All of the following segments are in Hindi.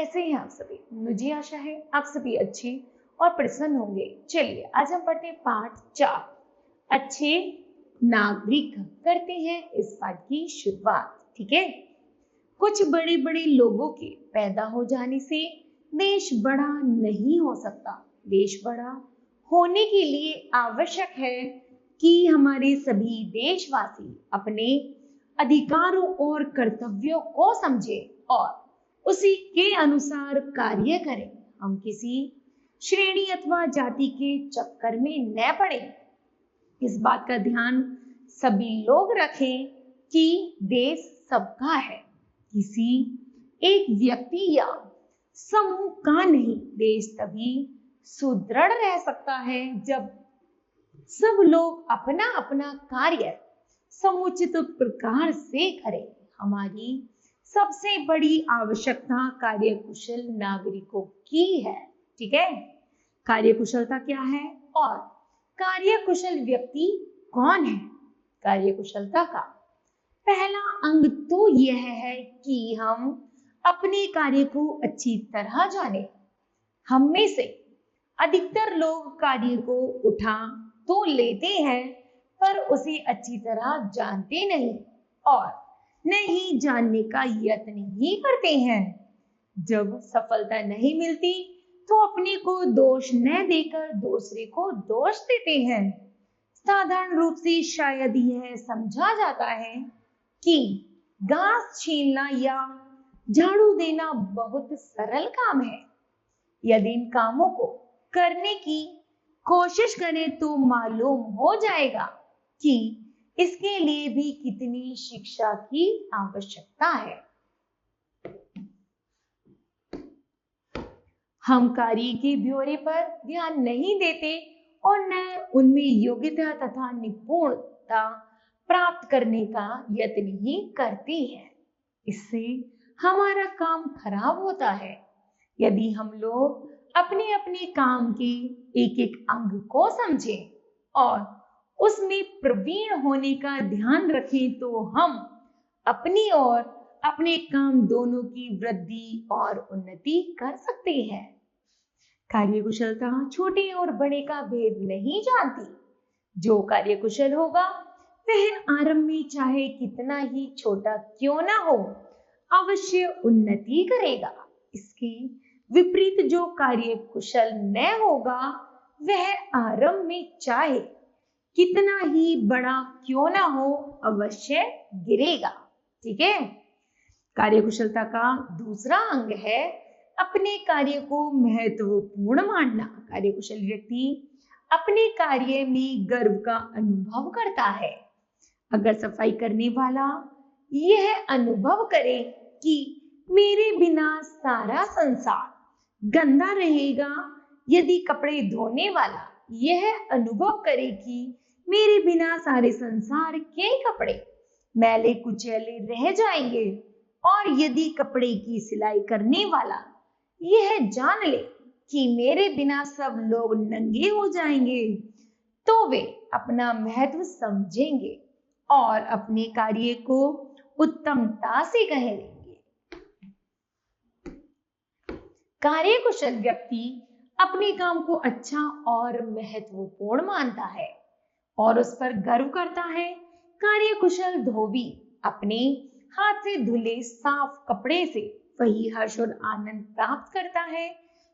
कैसे हैं आप सभी? मुझे आशा है आप सभी अच्छे और प्रसन्न होंगे। चलिए आज हम पढ़ते हैं पाठ 4 अच्छे नागरिक। करते हैं इस पाठ की शुरुआत। ठीक है, कुछ बड़े बड़े लोगों के पैदा हो जाने से देश बड़ा नहीं हो सकता। देश बड़ा होने के लिए आवश्यक है कि हमारे सभी देशवासी अपने अधिकारों और कर्तव्यों को समझें और उसी के अनुसार कार्य करें। हम किसी श्रेणी अथवा जाति के चक्कर में न पड़े। इस बात का ध्यान सभी लोग रखें कि देश सबका है, किसी एक व्यक्ति या समूह का नहीं। देश तभी सुदृढ़ रह सकता है जब सब लोग अपना अपना कार्य समुचित प्रकार से करें। हमारी सबसे बड़ी आवश्यकता कार्यकुशल नागरिकों की है। ठीक है, कार्यकुशलता क्या है और कार्यकुशल व्यक्ति कौन है? कार्यकुशलता का पहला अंग तो यह है कि हम अपने कार्य को अच्छी तरह जाने। हम में से अधिकतर लोग कार्य को उठा तो लेते हैं पर उसे अच्छी तरह जानते नहीं और नहीं जानने का यत्न ही करते हैं। जब सफलता नहीं मिलती तो अपने को दोष न देकर दूसरे को दोष देते हैं। साधारण रूप से शायद यह समझा जाता है कि घास छीलना या झाड़ू देना बहुत सरल काम है। यदि इन कामों को करने की कोशिश करें तो मालूम हो जाएगा कि इसके लिए भी कितनी शिक्षा की आवश्यकता है। हम कार्य के ब्यौरे पर ध्यान नहीं देते और न उनमें योग्यता तथा निपुणता प्राप्त करने का यत्न ही करते हैं। इससे हमारा काम खराब होता है। यदि हम लोग अपने अपने काम के एक एक अंग को समझें और उसमें प्रवीण होने का ध्यान रखें तो हम अपनी और अपने काम दोनों की वृद्धि और उन्नति कर सकते हैं। कार्यकुशलता छोटे और बड़े का भेद नहीं जानती। जो कार्यकुशल होगा वह आरंभ में चाहे कितना ही छोटा क्यों ना हो अवश्य उन्नति करेगा। इसके विपरीत जो कार्यकुशल न होगा वह आरंभ में चाहे कितना ही बड़ा क्यों ना हो अवश्य गिरेगा। ठीक है, कार्यकुशलता का दूसरा अंग है अपने कार्य को महत्वपूर्ण मानना। कार्यकुशल व्यक्ति अपने कार्य में गर्व का अनुभव करता है। अगर सफाई करने वाला यह अनुभव करे कि मेरे बिना सारा संसार गंदा रहेगा, यदि कपड़े धोने वाला यह अनुभव करे कि मेरे बिना सारे संसार के कपड़े मैले कुचैले रह जाएंगे, और यदि कपड़े की सिलाई करने वाला यह जान ले कि मेरे बिना सब लोग नंगे हो जाएंगे, तो वे अपना महत्व समझेंगे और अपने कार्य को उत्तमता से करेंगे। कार्यकुशल व्यक्ति अपने काम को अच्छा और महत्वपूर्ण मानता है और उस पर गर्व करता है। कार्यकुशल धोबी अपने हाथ से धुले साफ कपड़े से वही हर्ष और आनंद प्राप्त करता है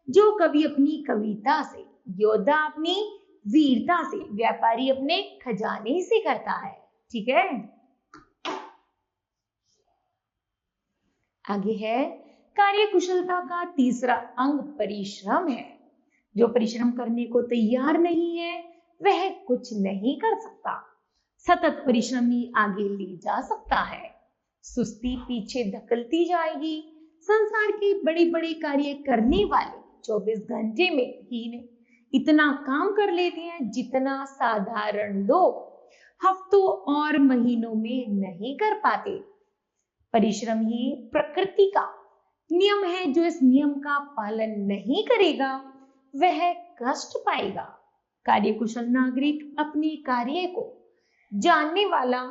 जो कवि अपनी कविता से, योद्धा अपनी वीरता से, व्यापारी अपने खजाने से करता है। ठीक है, आगे है कार्यकुशलता का तीसरा अंग परिश्रम है। जो परिश्रम करने को तैयार नहीं है वह कुछ नहीं कर सकता। सतत परिश्रम ही आगे ले जा सकता है। सुस्ती पीछे धकेलती जाएगी। संसार के बड़े बड़े कार्य करने वाले 24 घंटे में ही इतना काम कर लेते हैं जितना साधारण लोग हफ्तों और महीनों में नहीं कर पाते। परिश्रम ही प्रकृति का नियम है। जो इस नियम का पालन नहीं करेगा वह कष्ट पाएगा। कार्यकुशल नागरिक अपने कार्य को जानने वाला,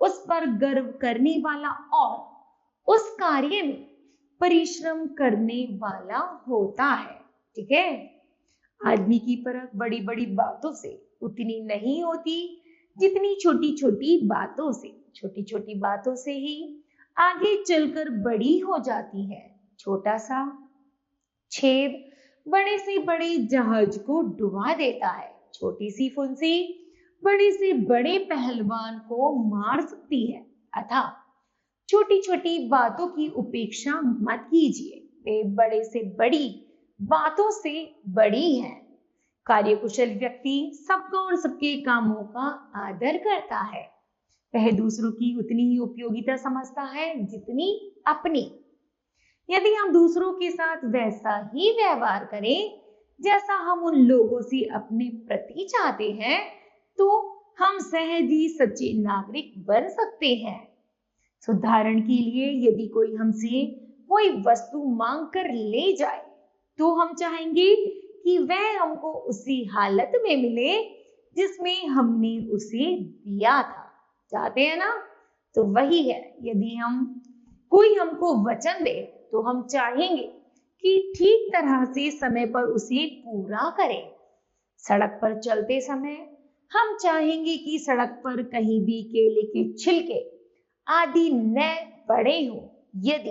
उस पर गर्व करने वाला और उस कार्य में परिश्रम करने वाला होता है। ठीक है, आदमी की परख बड़ी बड़ी बातों से उतनी नहीं होती जितनी छोटी छोटी बातों से। छोटी छोटी बातों से ही आगे चलकर बड़ी हो जाती है। छोटा सा छेद बड़े से बड़े जहाज को डुबा देता है। छोटी सी फुंसी बड़े से बड़े पहलवान को मार सकती है। अतः छोटी छोटी बातों की उपेक्षा मत कीजिए, वे बड़े से बड़ी बातों से बड़ी हैं। कार्यकुशल व्यक्ति सबका और सबके कामों का आदर करता है। वह दूसरों की उतनी ही उपयोगिता समझता है जितनी अपनी। यदि हम दूसरों के साथ वैसा ही व्यवहार करें जैसा हम उन लोगों से अपने प्रति चाहते हैं, तो हम सहज ही सच्चे नागरिक बन सकते हैं। उदाहरण के लिए, यदि कोई हमसे कोई वस्तु मांग कर ले जाए, तो हम चाहेंगे कि वह हमको उसी हालत में मिले जिसमें हमने उसे दिया था। चाहते हैं ना? तो वही है, यदि कोई हमको वचन दे तो हम चाहेंगे कि ठीक तरह से समय पर उसे पूरा करें। सड़क पर चलते समय हम चाहेंगे कि सड़क पर कहीं भी केले के छिलके आदि न पड़े हो। यदि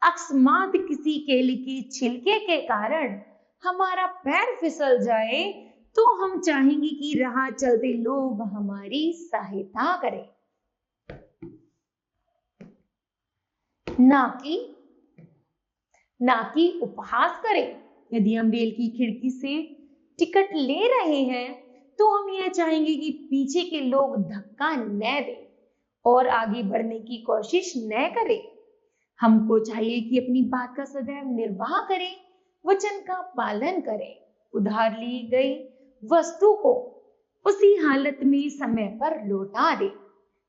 अकस्मात किसी केले के छिलके के कारण हमारा पैर फिसल जाए, तो हम चाहेंगे कि राह चलते लोग हमारी सहायता करें, ना कि उपहास करें। यदि हम रेल की खिड़की से टिकट ले रहे हैं, तो हम यह चाहेंगे कि पीछे के लोग धक्का न दें और आगे बढ़ने की कोशिश न करें। हमको चाहिए कि अपनी बात का सदैव निर्वाह करें, वचन का पालन करें, उधार ली गई वस्तु को उसी हालत में समय पर लौटा दें,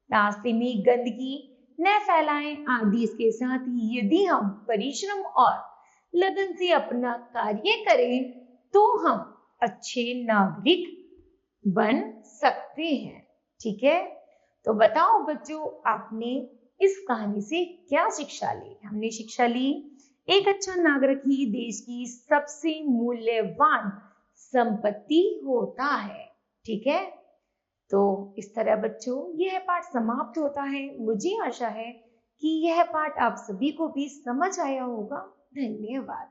रास्ते में गंदगी न फैलाएं आदि। इसके साथ ही यदि हम परिश्रम और लगन से अपना कार्य करें, तो हम अच्छे नागरिक बन सकते हैं। ठीक है, तो बताओ बच्चों, आपने इस कहानी से क्या शिक्षा ली? हमने शिक्षा ली, एक अच्छा नागरिक ही देश की सबसे मूल्यवान संपत्ति होता है। ठीक है, तो इस तरह बच्चों यह पाठ समाप्त होता है। मुझे आशा है कि यह पाठ आप सभी को भी समझ आया होगा। धन्यवाद।